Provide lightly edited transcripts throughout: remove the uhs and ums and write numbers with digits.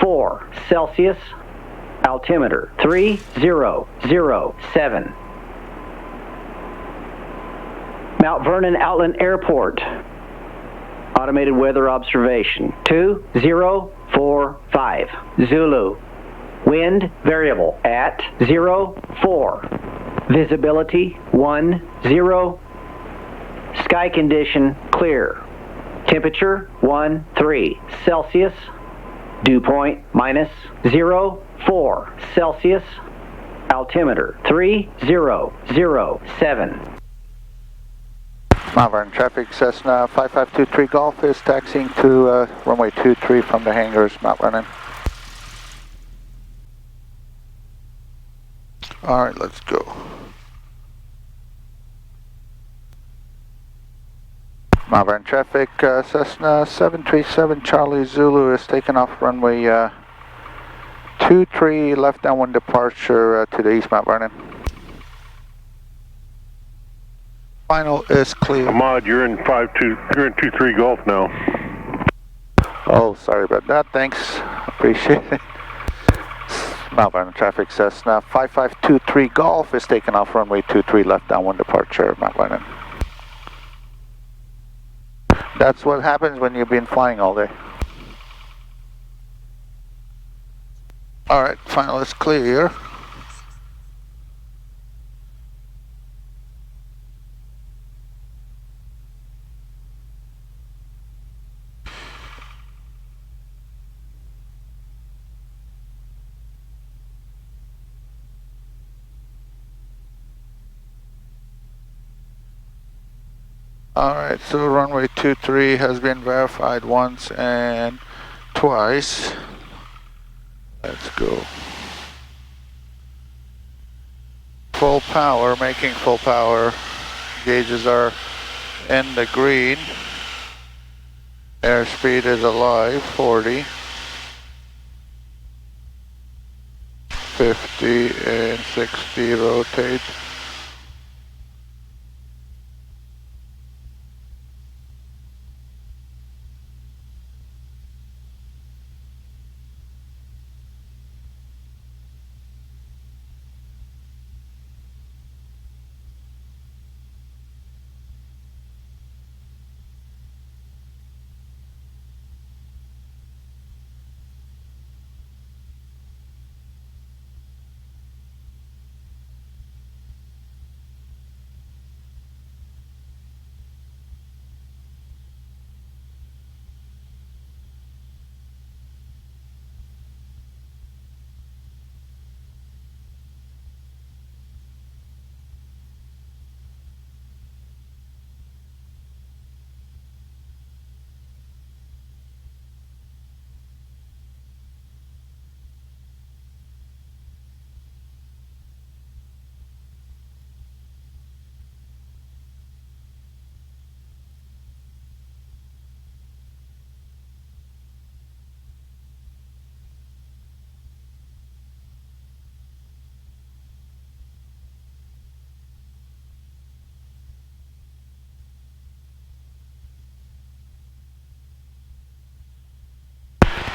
4 Celsius, altimeter 3007. Mount Vernon Outland Airport, automated weather observation 2045, Zulu. Wind variable at 04. Visibility 10. Sky condition clear. Temperature 13 Celsius. Dew point -04 Celsius. Altimeter 3007. Mount Vernon traffic, Cessna 5523 Golf is taxiing to runway 23 from the hangars, Mount Vernon. Alright, let's go. Mount Vernon traffic, Cessna 737 Charlie Zulu is taking off runway 23, left downwind departure to the east, Mount Vernon. Final is clear. Ahmad, you're in 23 Golf now. Oh, sorry about that. Thanks. Appreciate it. Mount Vernon traffic, Cessna 5523 Golf is taking off runway 23, left downwind departure, Mount Vernon. That's what happens when you've been flying all day. Alright, final is clear. Alright, so runway 23 has been verified once and twice. Let's go. Full power, making full power. Gauges are in the green. Airspeed is alive, 40. 50 and 60 rotate.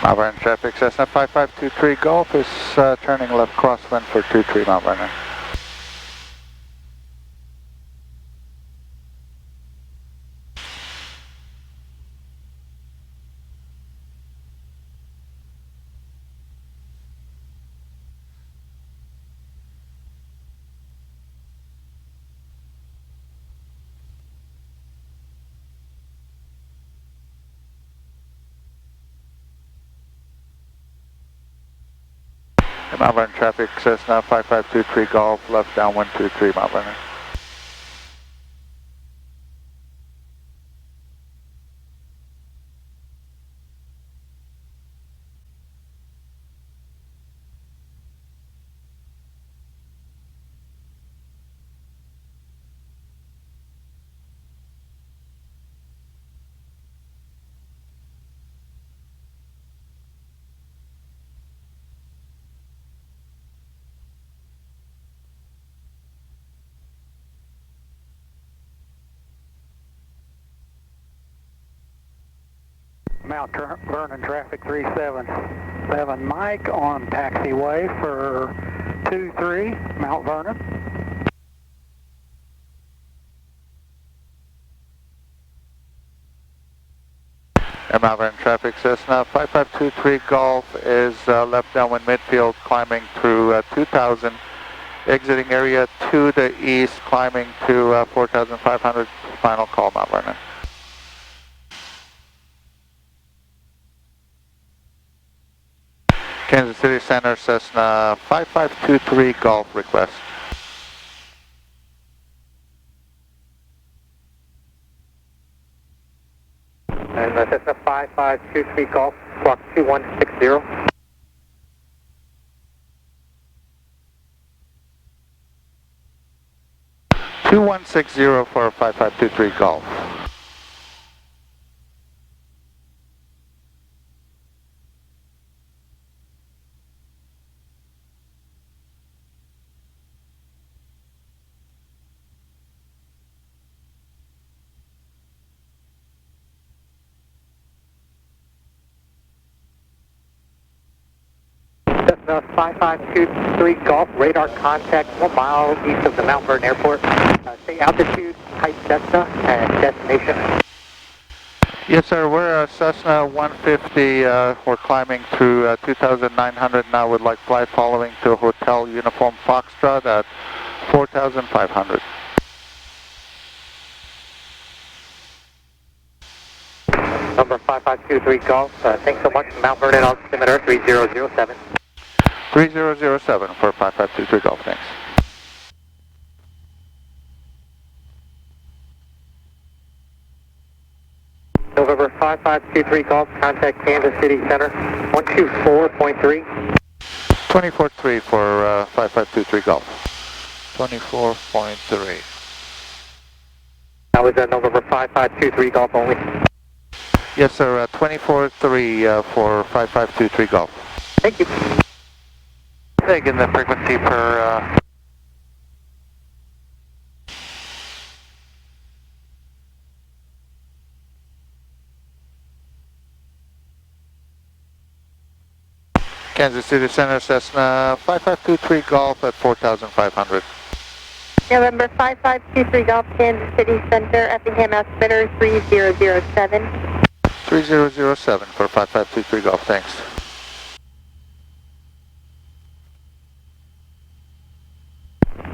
Mount Vernon traffic, Cessna 5523 Golf is turning left crosswind for 23 Mount Vernon. Mount Vernon traffic, Cessna 5523 Golf, left downwind 23 Mount Vernon. Mount Vernon traffic 377 Mike on taxiway for 23 Mount Vernon. And Mount Vernon traffic, Cessna 5523 Golf is left downwind midfield, climbing through 2000, exiting area to the east, climbing to 4500, final call Mount Vernon. Kansas City Center, Cessna 5523 Golf request. And Cessna 5523 Golf, clock 2160. (2160) for 5523 Golf. Cessna 5523 Golf, radar contact 1 mile east of the Mount Vernon Airport. Say altitude, type Cessna, and destination. Yes, sir. We're Cessna 150. We're climbing through 2,900 now. Would like flight following to Hotel Uniform Foxtrot at 4,500. Number 5523 Golf, thanks so much. Mount Vernon altimeter 3007. 3007 for 5523 Golf, thanks. November 5523 Golf, contact Kansas City Center 124.3. 24.3 for 5523 Golf. 24.3. That was November 5523 Golf only. Yes, sir. 24.3 for 5523 Golf. Thank you. Taking the frequency per. Kansas City Center, Cessna 5523 Golf at 4,500. November 5523 Golf, Kansas City Center, Effingham altimeter 3007. 3007 for 5523 Golf, thanks.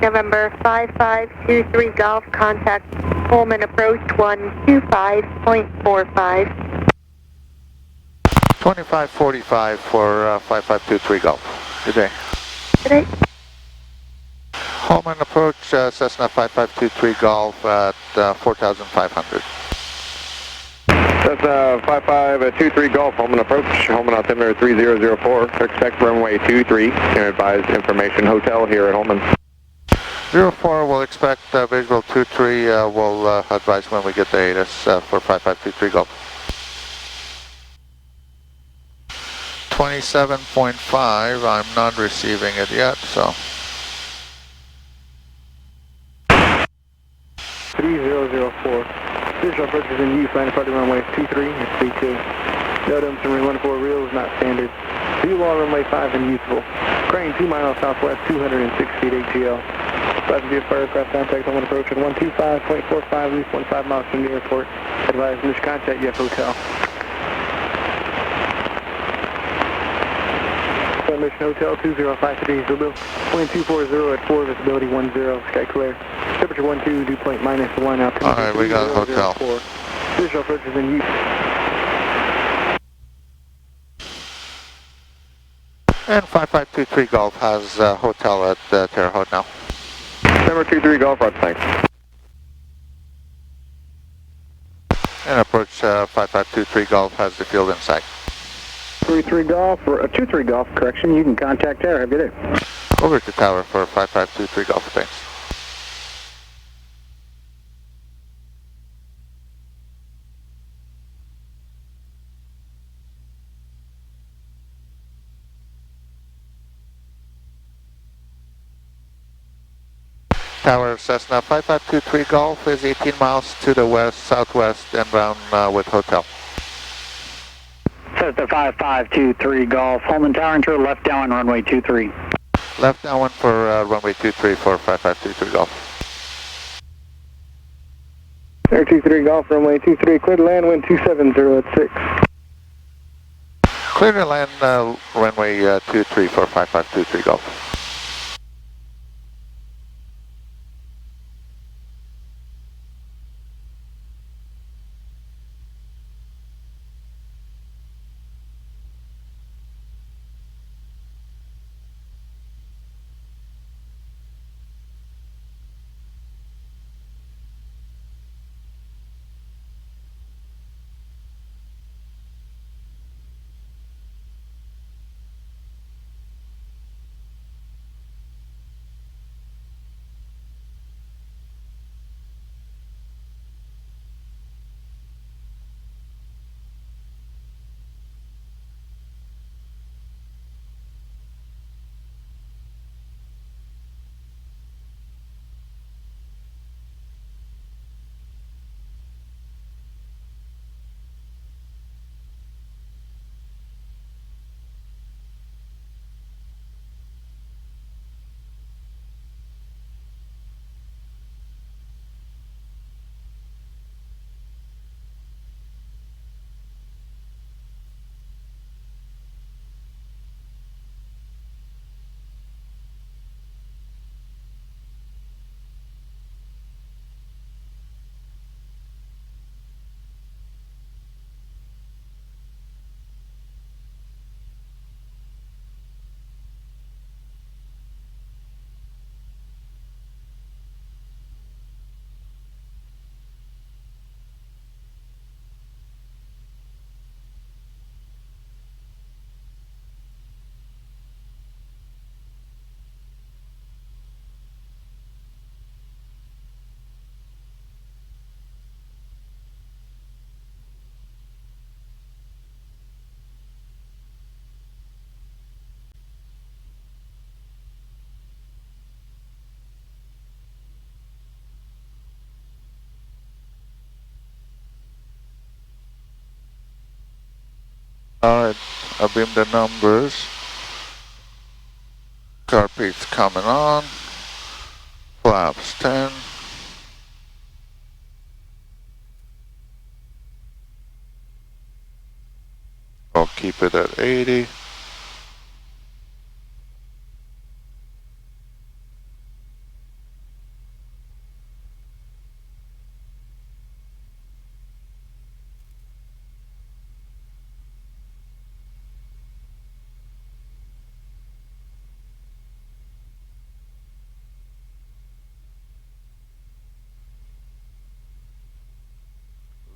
November 5523 Golf, contact Pullman approach 125.45. 2545 for 5523 Golf. Good day. Good day. Holman approach, Cessna 5523 Golf at 4,500. Cessna 5523 Golf, Holman approach, Holman altimeter 3004. Expect runway 23 and advise information hotel here at Holman. 04 will expect visual 23, we'll advise when we get the ATIS for 5523 Golf. 27.5, I'm not receiving it yet, so. 3004. Visual approaches in use, line of party runway 23 and C2. Notice runway 14 reels not standard. View wall runway 5 and useful. Crane 2 miles southwest, 206 feet AGL. VFR aircraft contact on one approach at 125.45, least 15 miles from the airport. Advise miscontact UF Hotel. Mission Hotel 2053, Zulu. Wind 240 at 4, visibility 10, sky clear. Temperature 12, dew point -1, altitude. Alright, we got a hotel. Visual approaches in use. And 5523 Golf has a hotel at Terre Haute now. Number 23 Golf, right, thanks. And approach 5523 Golf has the field in sight. 23 Golf, or 23 Golf, correction, you can contact Terre. Have a good day. Over to tower for 5523 Golf, thanks. Tower Cessna 5523 Golf is 18 miles to the west, southwest, and round with hotel. Cessna 5523 Golf, Holman Tower and turn left down runway 23. Left downwind for runway 23 for 5523 Golf. Air 23 Golf, runway 23, clear to land, wind 270 at 6. Clear to land runway 23 for 5523 Golf. Alright, I beamed the numbers. Carpet's coming on. Flaps 10. I'll keep it at 80.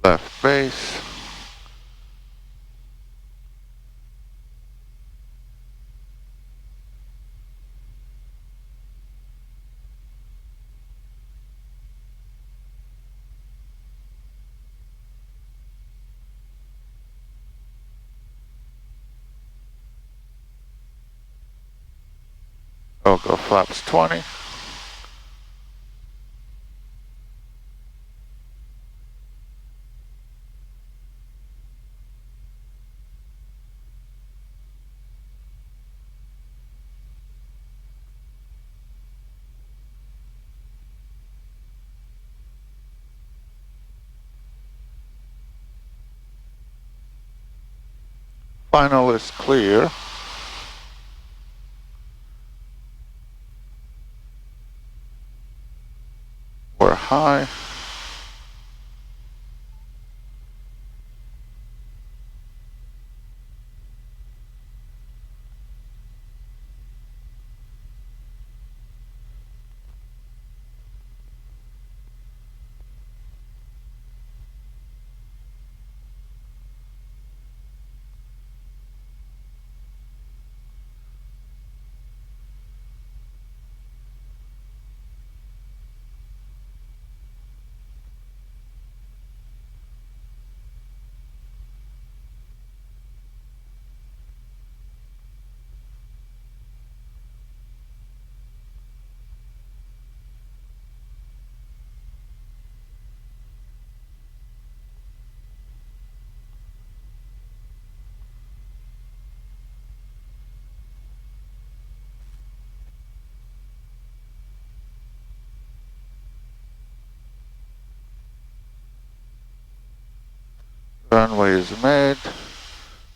Left base. I'll go flaps 20. Final is clear. We're high. Runway is made.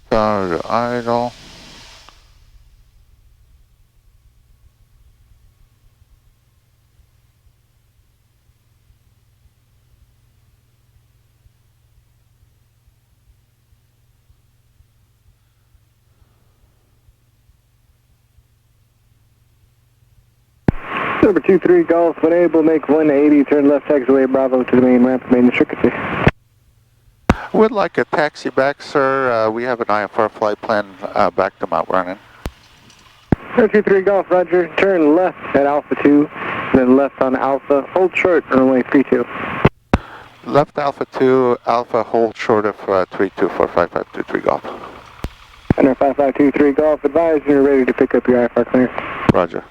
Power to idle. Number 23 Golf, when able, make 180, turn left taxiway Bravo to the main ramp, main frequency. Would like a taxi back, sir. We have an IFR flight plan back to Mount Vernon. Number 23 Golf, roger, turn left at Alpha 2, then left on Alpha, hold short, runway 32. Left Alpha 2, Alpha hold short of 32 for 5523 Golf. Center 5523 Golf, advise you're ready to pick up your IFR clearance. Roger.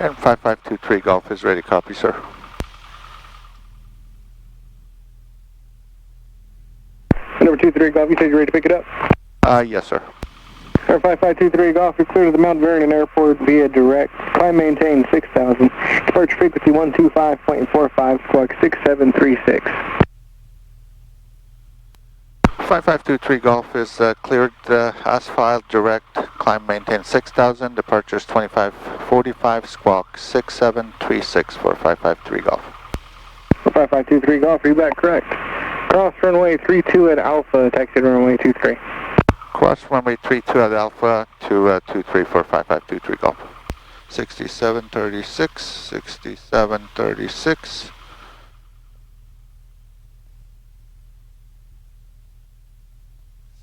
And 5523 Golf is ready, copy, sir. Number 23 Golf, you said you're ready to pick it up? Yes, sir. Air 5523 Golf, you're clear to the Mount Vernon Airport via direct. Climb maintain 6000. Departure frequency 125.45, squawk 6736. 5523 Golf is cleared asphalt direct. Climb maintain 6000. Departures 2545, squawk 6736 for 553 Golf. 5523 Golf, you back correct. Cross runway 32 at Alpha, taxi runway 23. Cross runway 32 at Alpha to 23 for 5523 Golf. 6736, 6736.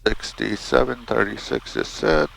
6736 is set.